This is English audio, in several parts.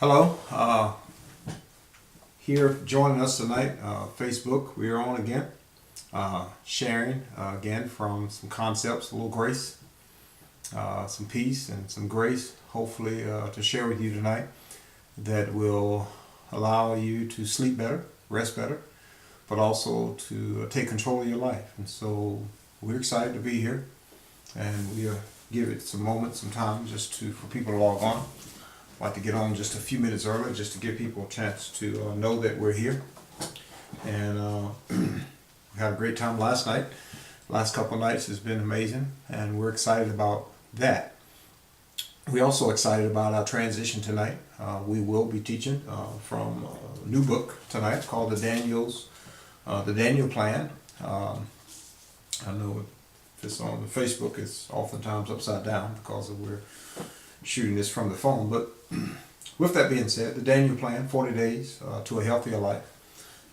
Hello, here joining us tonight, Facebook, we are on again, sharing again from some concepts, a little grace, some peace and some grace, hopefully to share with you tonight that will allow you to sleep better, rest better, but also to take control of your life. And so we're excited to be here, and we give it some moments, some time just for people to log on. I'd like to get on just a few minutes early just to give people a chance to know that we're here. And we had a great time last night. Last couple of nights has been amazing, and we're excited about that. We're also excited about our transition tonight. We will be teaching from a new book tonight called the Daniel Plan. I know if it's on Facebook, it's oftentimes upside down because we're shooting this from the phone. But with that being said, the Daniel Plan, 40 Days to a Healthier Life.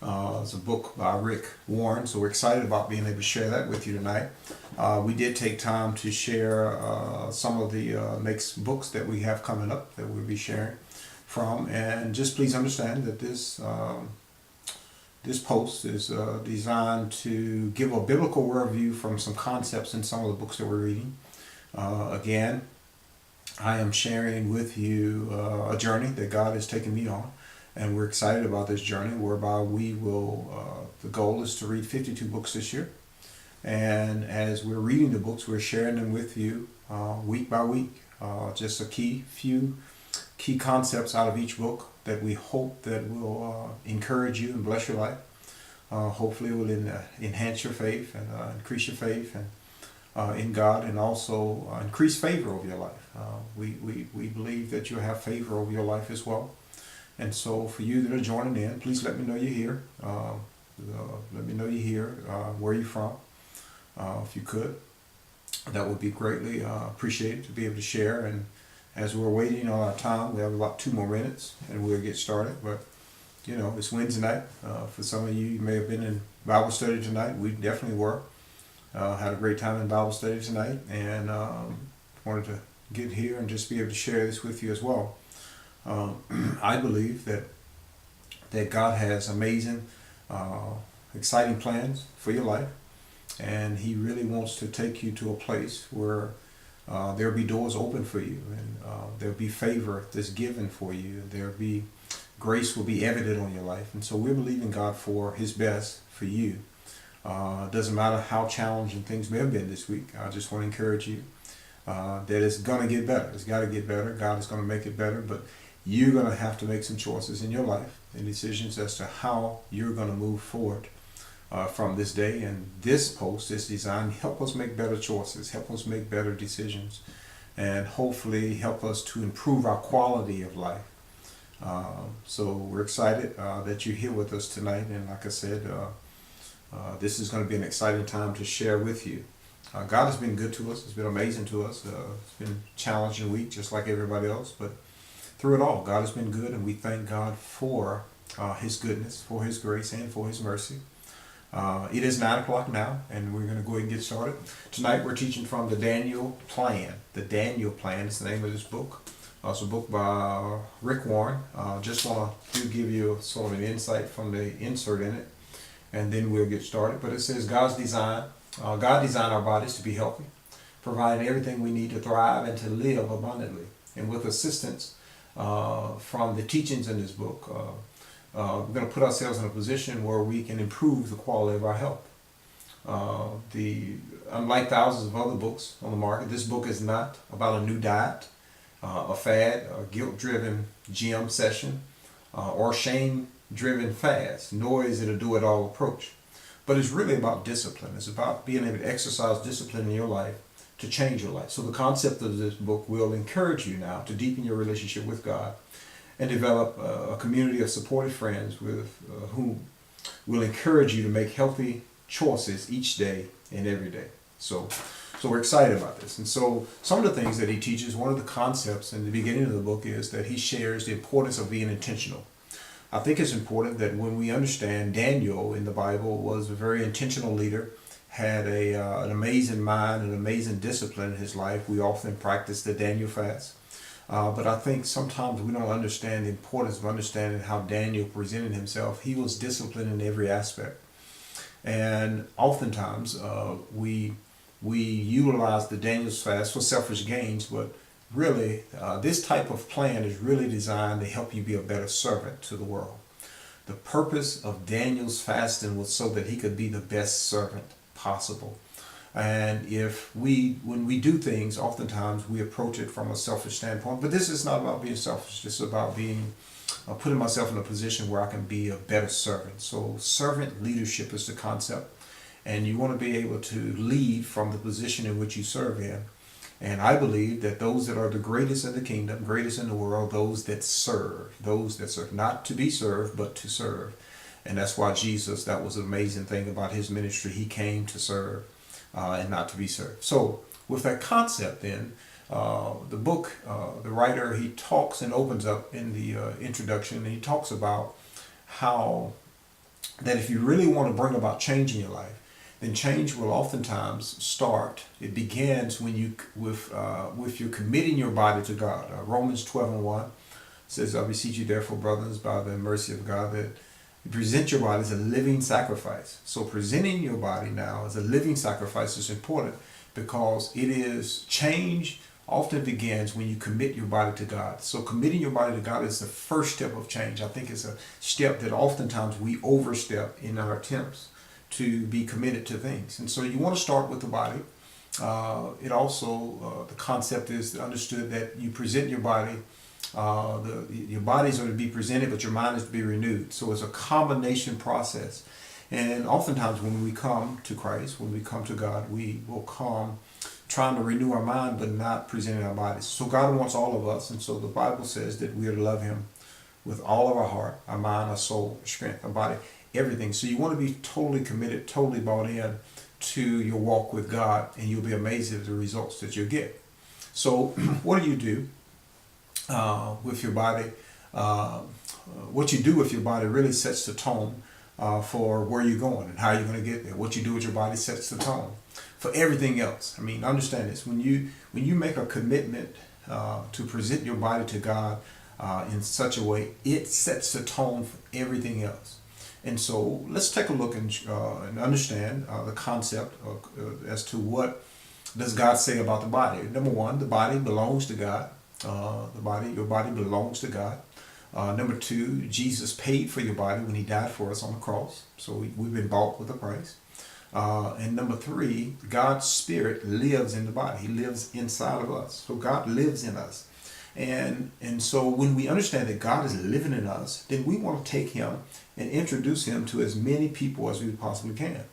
It's a book by Rick Warren, so we're excited about being able to share that with you tonight. We did take time to share some of the next books that we have coming up that we'll be sharing from, and just please understand that this post is designed to give a biblical worldview from some concepts in some of the books that we're reading. Again, I am sharing with you a journey that God has taken me on, and we're excited about this journey whereby we will, the goal is to read 52 books this year. And as we're reading the books, we're sharing them with you week by week. Just few key concepts out of each book that we hope that will encourage you and bless your life. Hopefully it will enhance your faith and increase your faith and in God, and also increase favor over your life. We believe that you'll have favor over your life as well. And so for you that are joining in, please let me know you're here. Let me know you're here, where you're from, if you could. That would be greatly appreciated to be able to share. And as we're waiting on our time, we have about 2 more minutes and we'll get started. But you know, it's Wednesday night. For some of you, you may have been in Bible study tonight. We definitely were. Had a great time in Bible study tonight, and wanted to get here and just be able to share this with you as well. I believe that God has amazing, exciting plans for your life, and He really wants to take you to a place where there'll be doors open for you, and there'll be favor that's given for you. There'll be grace will be evident on your life, and so we're believing God for His best for you. It doesn't matter how challenging things may have been this week. I just want to encourage you that it's going to get better. It's got to get better. God is going to make it better, but you're going to have to make some choices in your life and decisions as to how you're going to move forward from this day. And this post is designed to help us make better choices, help us make better decisions, and hopefully help us to improve our quality of life. So we're excited that you're here with us tonight. And like I said, this is going to be an exciting time to share with you. God has been good to us. It's been amazing to us. It's been a challenging week just like everybody else. But through it all, God has been good, and we thank God for His goodness, for His grace, and for His mercy. It is 9 o'clock now, and we're going to go ahead and get started. Tonight we're teaching from the Daniel Plan. The Daniel Plan is the name of this book. It's a book by Rick Warren. Just want to give you sort of an insight from the insert in it, and then we'll get started. But it says God designed our bodies to be healthy, providing everything we need to thrive and to live abundantly. And with assistance from the teachings in this book, we're going to put ourselves in a position where we can improve the quality of our health. Unlike thousands of other books on the market, this book is not about a new diet, a fad, a guilt-driven gym session, or shame-driven fast, nor is it a do-it-all approach. But it's really about discipline. It's about being able to exercise discipline in your life to change your life. So the concept of this book will encourage you now to deepen your relationship with God and develop a community of supportive friends with whom will encourage you to make healthy choices each day and every day. So we're excited about this. And so some of the things that he teaches, one of the concepts in the beginning of the book is that he shares the importance of being intentional. I think it's important that when we understand Daniel in the Bible was a very intentional leader, had an amazing mind, an amazing discipline in his life. We often practice the Daniel fast. But I think sometimes we don't understand the importance of understanding how Daniel presented himself. He was disciplined in every aspect. And oftentimes we utilize the Daniel's fast for selfish gains, but really this type of plan is really designed to help you be a better servant to the world. The purpose of Daniel's fasting was so that he could be the best servant possible. And when we do things, oftentimes we approach it from a selfish standpoint. But this is not about being selfish. This is about putting myself in a position where I can be a better servant. So servant leadership is the concept. And you want to be able to lead from the position in which you serve in. And I believe that those that are the greatest in the kingdom, greatest in the world, those that serve, not to be served, but to serve. And that's why Jesus, that was an amazing thing about his ministry. He came to serve and not to be served. So with that concept then, the book, the writer, he talks and opens up in the introduction, and he talks about how that if you really want to bring about change in your life, then change will oftentimes start. It begins when with you committing your body to God. Romans 12:1 says, "I beseech you therefore, brothers, by the mercy of God, that you present your body as a living sacrifice." So presenting your body now as a living sacrifice is important, because it is change often begins when you commit your body to God. So committing your body to God is the first step of change. I think it's a step that oftentimes we overstep in our attempts to be committed to things. And so you want to start with the body. It also, the concept is understood that you present your body, your bodies are to be presented, but your mind is to be renewed. So it's a combination process. And oftentimes when we come to Christ, when we come to God, we will come trying to renew our mind, but not presenting our bodies. So God wants all of us. And so the Bible says that we are to love him with all of our heart, our mind, our soul, our strength, our body, everything. So you want to be totally committed, totally bought in to your walk with God, and you'll be amazed at the results that you'll get. So what do with your body? What you do with your body really sets the tone for where you're going and how you're going to get there. What you do with your body sets the tone for everything else. I mean, understand this. When you make a commitment to present your body to God in such a way, it sets the tone for everything else. And so let's take a look and understand the concept as to what does God say about the body. Number one, the body belongs to God. Your body belongs to God. Number two, Jesus paid for your body when he died for us on the cross. So we've been bought with a price. And number three, God's spirit lives in the body. He lives inside of us. So God lives in us. And so when we understand that God is living in us, then we want to take him and introduce him to as many people as we possibly can.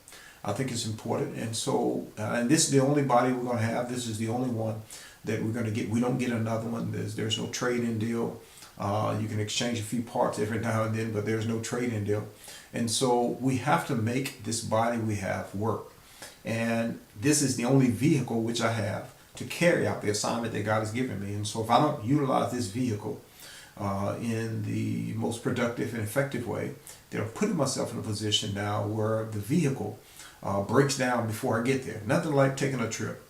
I think it's important. And so, and this is the only body we're going to have. This is the only one that we're going to get. We don't get another one. There's no trade-in deal. You can exchange a few parts every now and then, but there's no trade-in deal. And so we have to make this body we have work. And this is the only vehicle which I have to carry out the assignment that God has given me. And so if I don't utilize this vehicle in the most productive and effective way, then I'm putting myself in a position now where the vehicle breaks down before I get there. Nothing like taking a trip,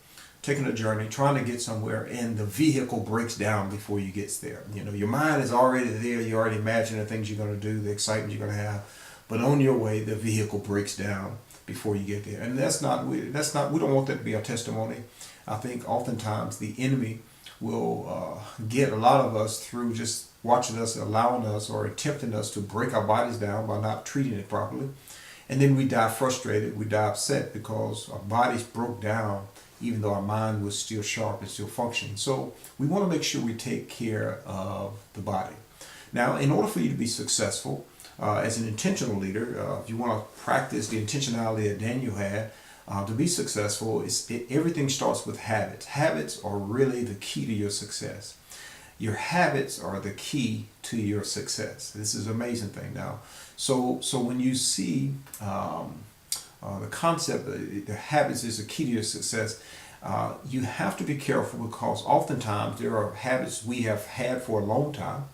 taking a journey, trying to get somewhere, and the vehicle breaks down before you get there. You know, your mind is already there. You already imagine the things you're going to do, the excitement you're going to have. But on your way, the vehicle breaks down before you get there. And we don't want that to be our testimony. I think oftentimes the enemy will get a lot of us through just watching us, allowing us, or attempting us to break our bodies down by not treating it properly. And then we die frustrated, we die upset because our bodies broke down even though our mind was still sharp and still functioning. So we want to make sure we take care of the body. Now, in order for you to be successful as an intentional leader, if you want to practice the intentionality that Daniel had, to be successful, everything starts with habits. Habits are really the key to your success. Your habits are the key to your success. This is an amazing thing now. So when you see the concept that the habits is the key to your success, you have to be careful, because oftentimes there are habits we have had for a long time,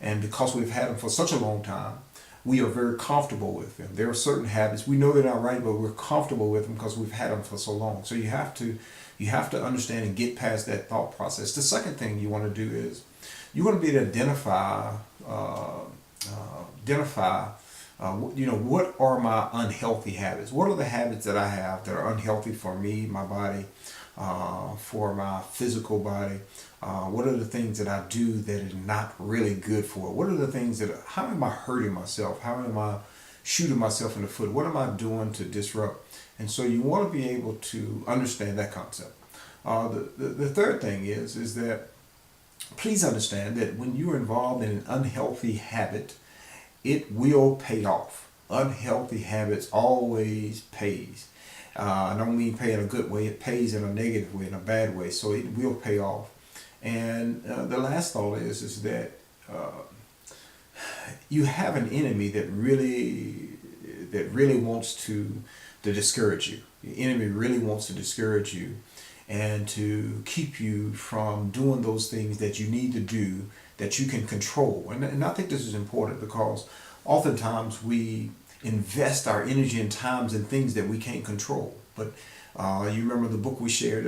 and because we've had them for such a long time, we are very comfortable with them. There are certain habits, we know they're not right, but we're comfortable with them because we've had them for so long. So you have to You have to understand and get past that thought process. The second thing you want to do is you want to be able to identify what are my unhealthy habits? What are the habits that I have that are unhealthy for me, my body, for my physical body? What are the things that I do that are not really good for it? What are the things how am I hurting myself? How am I shooting myself in the foot? What am I doing to disrupt? And so you want to be able to understand that concept. The third thing is that please understand that when you're involved in an unhealthy habit, it will pay off. Unhealthy habits always pays. I don't mean pay in a good way. It pays in a negative way, in a bad way. So it will pay off. And the last thought is that you have an enemy that really wants to discourage you. The enemy really wants to discourage you and to keep you from doing those things that you need to do that you can control. And I think this is important because oftentimes we invest our energy and times in things that we can't control. But you remember the book we shared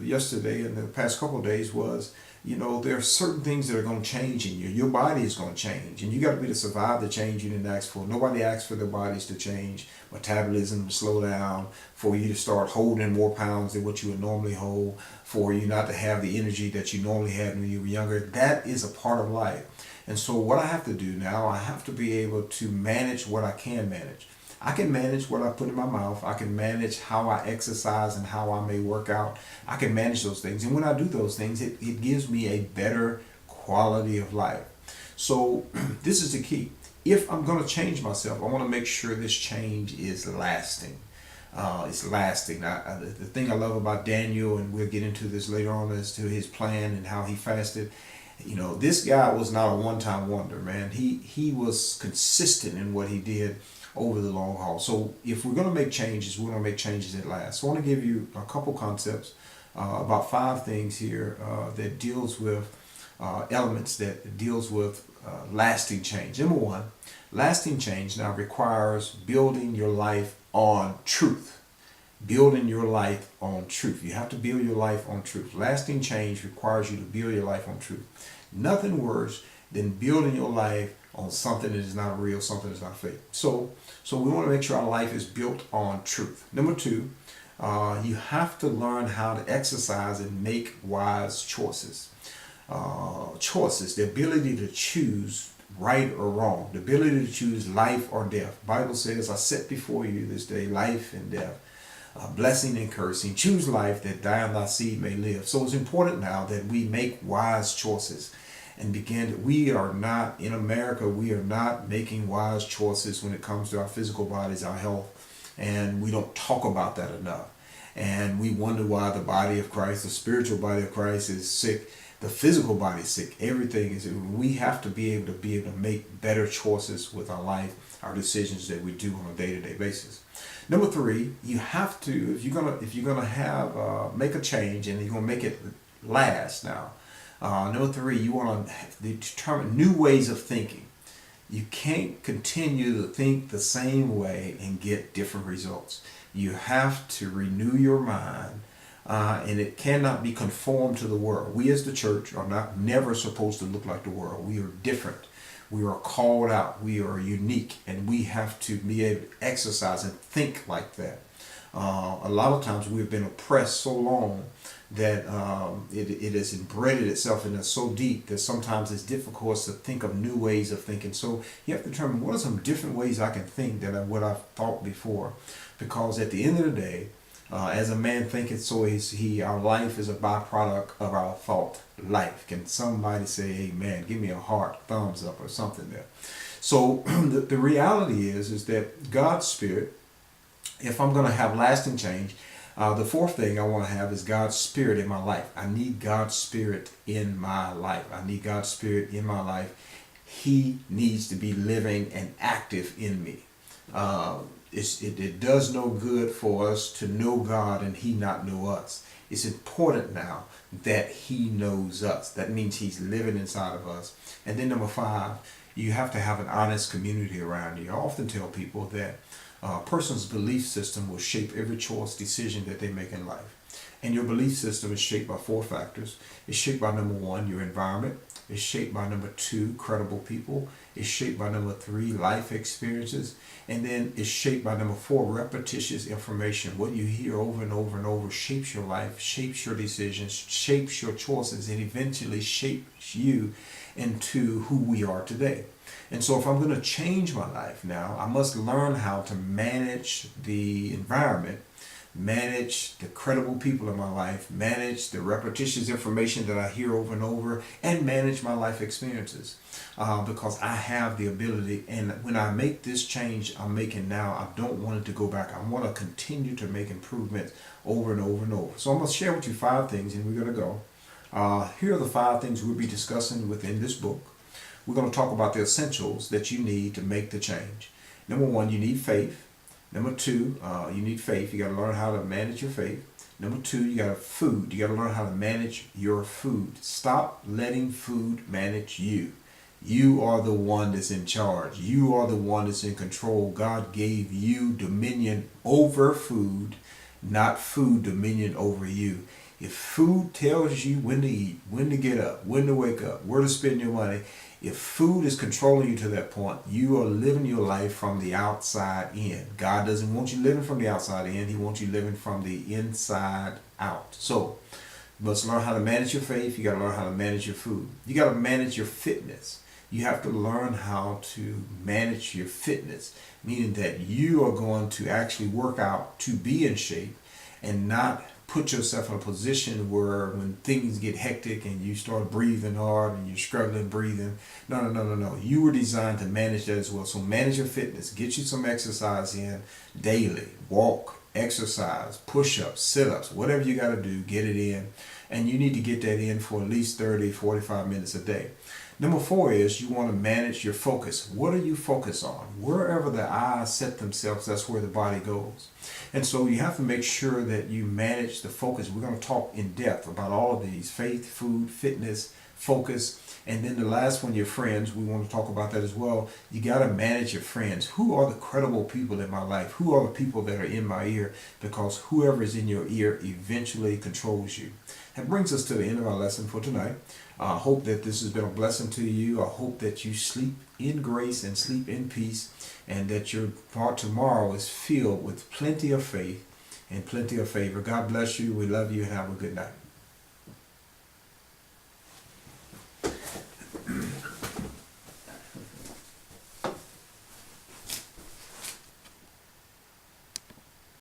yesterday and the past couple of days was, there are certain things that are going to change in you. Your body is going to change, and you got to be able to survive the change you didn't ask for. Nobody asks for their bodies to change, metabolism to slow down, for you to start holding more pounds than what you would normally hold, for you not to have the energy that you normally had when you were younger. That is a part of life. And so what I have to do now, I have to be able to manage what I can manage. I can manage what I put in my mouth. I can manage how I exercise and how I may work out. I can manage those things. And when I do those things, it gives me a better quality of life. So this is the key. If I'm going to change myself, I want to make sure this change is lasting. It's lasting. The thing I love about Daniel, and we'll get into this later on as to his plan and how he fasted. This guy was not a one-time wonder, man. He was consistent in what he did over the long haul. So if we're going to make changes, we're going to make changes that last. So I want to give you a couple concepts, about 5 things here that deals with elements that deals with lasting change. Number 1, lasting change now requires building your life on truth. Building your life on truth. You have to build your life on truth. Lasting change requires you to build your life on truth. Nothing worse than building your life on something that is not real, something that is not fake. So we want to make sure our life is built on truth. Number 2, you have to learn how to exercise and make wise choices. Choices, the ability to choose right or wrong, the ability to choose life or death. The Bible says, I set before you this day life and death, blessing and cursing. Choose life that thou and thy seed may live. So it's important now that we make wise choices and we are not, in America, we are not making wise choices when it comes to our physical bodies, our health, and we don't talk about that enough. And we wonder why the body of Christ, the spiritual body of Christ, is sick. The physical body is sick. Everything is. We have to be able to make better choices with our life, our decisions that we do on a day-to-day basis. Number 3, you have to, if you're gonna have make a change and you're gonna make it last. Now, number 3, you want to determine new ways of thinking. You can't continue to think the same way and get different results. You have to renew your mind. And it cannot be conformed to the world. We as the church are never supposed to look like the world. We are different. We are called out. We are unique. And we have to be able to exercise and think like that. A lot of times we've been oppressed so long that it has embedded itself in us so deep that sometimes it's difficult to think of new ways of thinking. So you have to determine what are some different ways I can think than what I've thought before. Because at the end of the day, as a man thinketh, so is he. Our life is a byproduct of our thought life. Can somebody say amen? Give me a heart, thumbs up or something there. So the reality is that God's Spirit, if I'm going to have lasting change, the 4th thing I want to have is God's Spirit in my life. I need God's Spirit in my life. I need God's Spirit in my life. He needs to be living and active in me. It does no good for us to know God and He not know us. It's important now that He knows us. That means He's living inside of us. And then number 5, you have to have an honest community around you. I often tell people that a person's belief system will shape every choice, decision that they make in life. And your belief system is shaped by four factors. It's shaped by number one, your environment. It's shaped by number two, credible people. It's shaped by number three, life experiences. And then it's shaped by number four, repetitious information. What you hear over and over and over shapes your life, shapes your decisions, shapes your choices, and eventually shapes you into who we are today. And so if I'm going to change my life now, I must learn how to manage the environment, manage the credible people in my life, manage the repetitious information that I hear over and over, and manage my life experiences. Because I have the ability, and when I make this change I'm making now, I don't want it to go back. I want to continue to make improvements over and over and over. So I'm going to share with you 5 things, and we're going to go. Here are the 5 things we'll be discussing within this book. We're going to talk about the essentials that you need to make the change. Number 1, you need faith. Number 2, you need faith. You got to learn how to manage your faith. Number 2, you got food. You got to learn how to manage your food. Stop letting food manage you. You are the one that's in charge. You are the one that's in control. God gave you dominion over food, not food dominion over you. If food tells you when to eat, when to get up, when to wake up, where to spend your money, if food is controlling you to that point, you are living your life from the outside in. God doesn't want you living from the outside in. He wants you living from the inside out. So you must learn how to manage your faith. You got to learn how to manage your food. You got to manage your fitness. You have to learn how to manage your fitness, meaning that you are going to actually work out to be in shape and not put yourself in a position where when things get hectic and you start breathing hard and you're struggling breathing. No. You were designed to manage that as well. So manage your fitness. Get you some exercise in daily. Walk, exercise, push-ups, sit-ups, whatever you got to do, get it in. And you need to get that in for at least 30, 45 minutes a day. Number 4 is you want to manage your focus. What are you focused on? Wherever the eyes set themselves, that's where the body goes. And so you have to make sure that you manage the focus. We're going to talk in depth about all of these: faith, food, fitness, focus. And then the last one, your friends. We want to talk about that as well. You got to manage your friends. Who are the credible people in my life? Who are the people that are in my ear? Because whoever is in your ear eventually controls you. That brings us to the end of our lesson for tonight. I hope that this has been a blessing to you. I hope that you sleep in grace and sleep in peace, and that your part tomorrow is filled with plenty of faith and plenty of favor. God bless you. We love you, and have a good night.